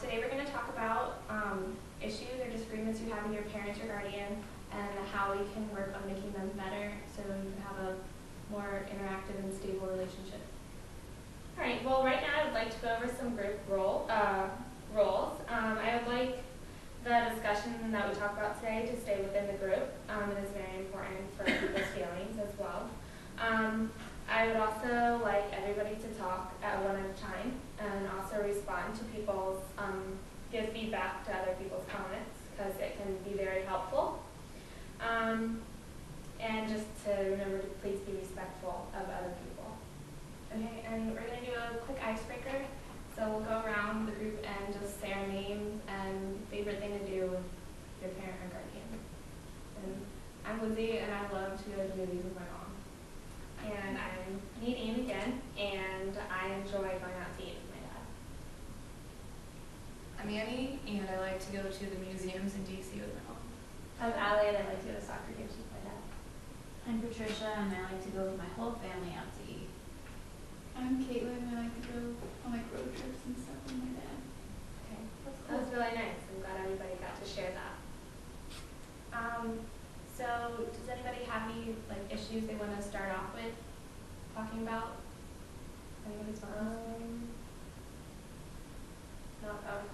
Today we're going to talk about issues or disagreements you have with your parents or guardian and how we can work on making them better so you can have a more interactive and stable relationship. All right, well right now I would like to go over some group roles. I would like the discussion that we talk about today to stay within the group. It is very important for people's feelings as well. I would also like everybody to talk at one at a time and also respond to people's, give feedback to other people's comments because it can be very helpful. And just to remember to please be respectful of other people. Okay, and we're going to do a quick icebreaker. So we'll go around the group and just say our names and favorite thing to do with your parent or guardian. And I'm Lizzie, and I love to go to movies with my mom. And I'm Nadine again, and I enjoy going out to eat with my dad. I'm Annie, and I like to go to the museums in DC with my mom. I'm Allie, and I like to go to soccer games with my dad. I'm Patricia, and I like to go with my whole family out to eat. I'm Caitlin, and I like to go on like road trips and stuff with my dad. Okay, that's That was really nice. I'm glad everybody got to share that. So does anybody have any issues they want to start off with talking about? Anybody's mom? No,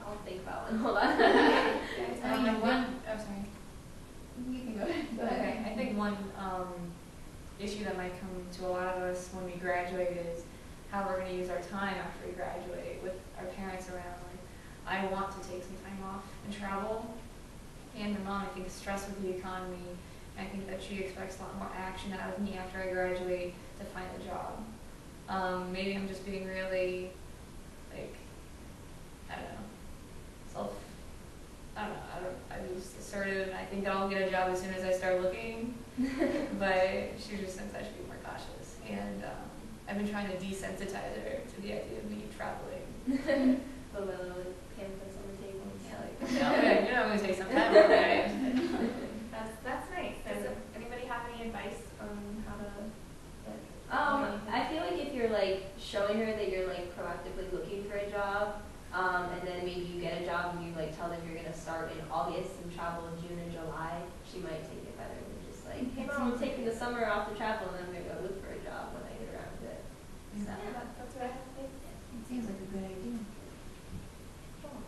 I'll think about one. Hold on. Sorry. You can go ahead. Okay, I think one issue that might come to a lot of us when we graduate is how we're going to use our time after we graduate with our parents around. Like, I want to take some time off and travel, and my mom, I think, is stressed with the economy. I think that she expects a lot more action out of me after I graduate to find a job. Maybe I'm just being really, I'm just assertive, and I think that I'll get a job as soon as I start looking. But she just thinks I should be more cautious. And I've been trying to desensitize her to the idea of me traveling. The little pamphlets on the table. Yeah, you're not going to take some time, right? That's nice. Does anybody have any advice on how to I feel like if you're showing her that you're proactively looking for a job, and then maybe you get a job and you tell them you're gonna start in August and travel in June and July, she might take it better than just hey mom, I'm taking the summer off to travel and I'm gonna go look for a job when I get around to it. So Yeah, that's what I think. It seems like a good idea. Cool.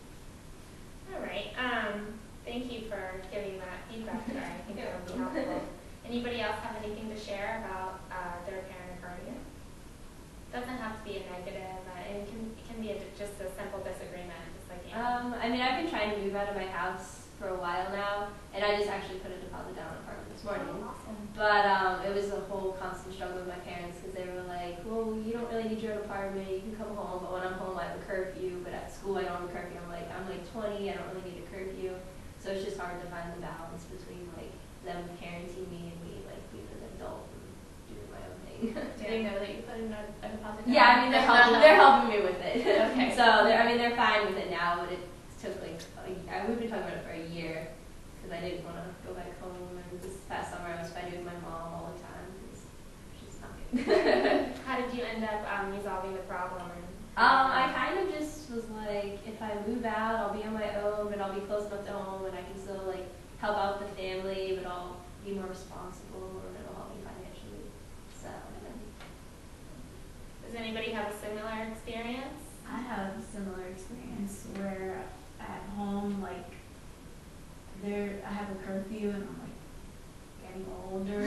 All right. Thank you for giving that feedback there. I think that would be helpful. Anybody else have anything to share about their parent or guardian? Doesn't have to be a negative. It can be just a simple disagreement, just like I mean, I've been trying to move out of my house for a while now, and I just actually put a deposit down on an apartment this morning. Oh, awesome. But it was a whole constant struggle with my parents because they were like, well, you don't really need your own apartment, you can come home, but when I'm home I have a curfew, but at school I don't have a curfew. I'm like 20, I don't really need a curfew. So it's just hard to find the balance between them parenting me and me being an adult and doing my own thing. Do they know that you put in a deposit down? Yeah, I mean they're helping me with it. Okay. So they're fine with it now, but it took we've been talking about it for a year because I didn't want to go back home, and this past summer I was fighting with my mom all the time because she's not good. How did you end up resolving the problem? I kind of just was like, if I move out, I'll be on my own, but I'll be close enough to home, and I can still help out with the family, but I'll be more responsible, and it'll help me financially. So. Does anybody have a similar experience? I have a similar experience where at home, I have a curfew and I'm getting older. I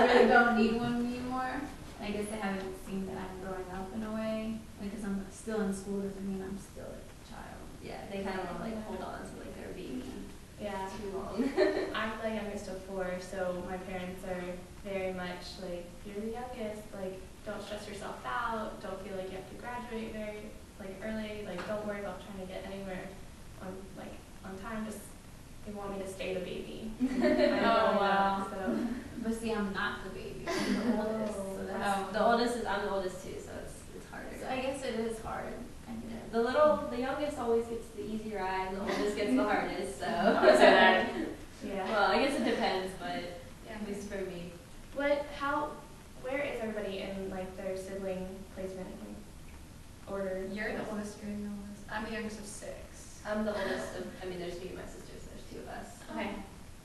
really don't need one anymore. I guess I haven't seen that I'm growing up in a way. Because I'm still in school doesn't mean I'm still a child. Yeah, they kind of want to hold on to their baby Yeah. too long. I'm the youngest of 4, so my parents are very much you're the youngest, don't stress yourself out, don't feel like you have to graduate very early, don't worry about trying to get anywhere on time, just they want me to stay the baby. Oh, wow. So But see, I'm not the baby. I'm the oldest. So that's, I'm the oldest too, so it's harder. so I guess it is hard. The youngest always gets the easy ride, and the oldest gets the hardest. So. yeah. Well, I guess it depends, but at least for me. Where is everybody in their sibling placement order? You're the oldest, you're the oldest. I'm the youngest of 6. I'm the oldest of, I mean, there's me and my sisters, there's 2 of us. Okay.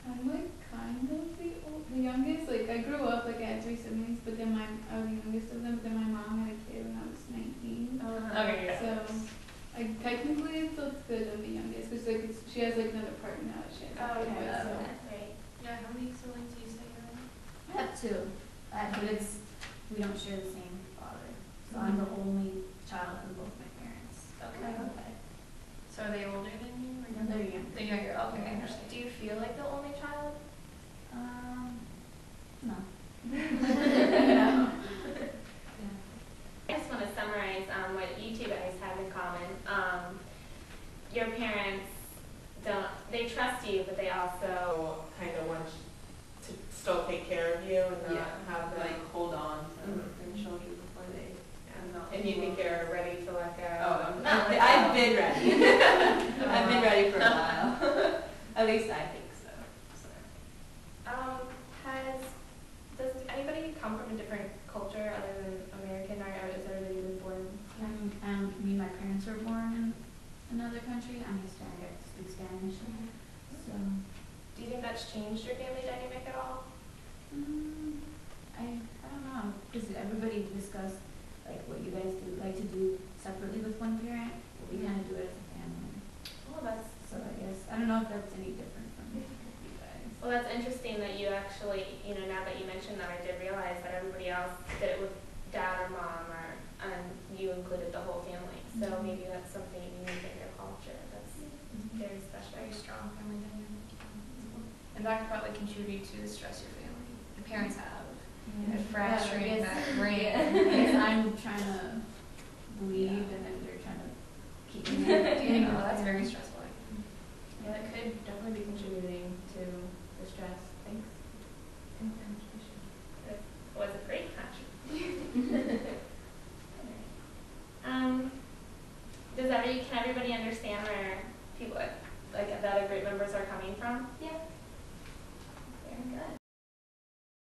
I'm like kind of the youngest. Like I grew up like I had 3 siblings, but then I was the youngest of them. But then my mom had a kid when I was 19. Okay, yeah. So I technically still good of the youngest because like she has like another partner now that she has. Oh, a kid okay. with, so. Great. Yeah, how many siblings do you say you're in? I have 2, but we don't share the same father. So I'm the only child of both my parents. Okay. So are they older than you? Or They're younger. They're younger, okay, I understand. Do you feel like the only child? No. I just want to summarize what you 2 guys have in common. Your parents they trust you, but they also kind of want to still take care of you and not have them. Like hold on to Mhm. their children before they come out. And you think you're ready to let go? Oh, Not like I've that. been ready. I've been ready for a while. At least I think so. Does anybody come from a different culture other than American, or is everybody really born? Me and my parents were born in another country. I'm Hispanic, I speak Spanish. So, Do you think that's changed your family dynamic at all? I don't know, because everybody discussed like what you guys do, like to do separately with one parent. But we kind of do it as a family. Oh, that's So I guess, I don't know if that's any different from you guys. Well, that's interesting that you actually, now that you mentioned that, I did realize that everybody else did it with dad or mom, and you included the whole family. So maybe that's something unique in your culture that's very special. Very strong family dynamic. And that could probably contribute to the stress your family, the parents have, and fracturing that brain. I guess I'm trying to believe, and then they're trying to keep me there. You know, that's very stressful. Yeah, that could definitely be contributing to the stress. Thanks. It was a great contribution. Can everybody understand where people, like the other group members are coming from? Yeah. Very good.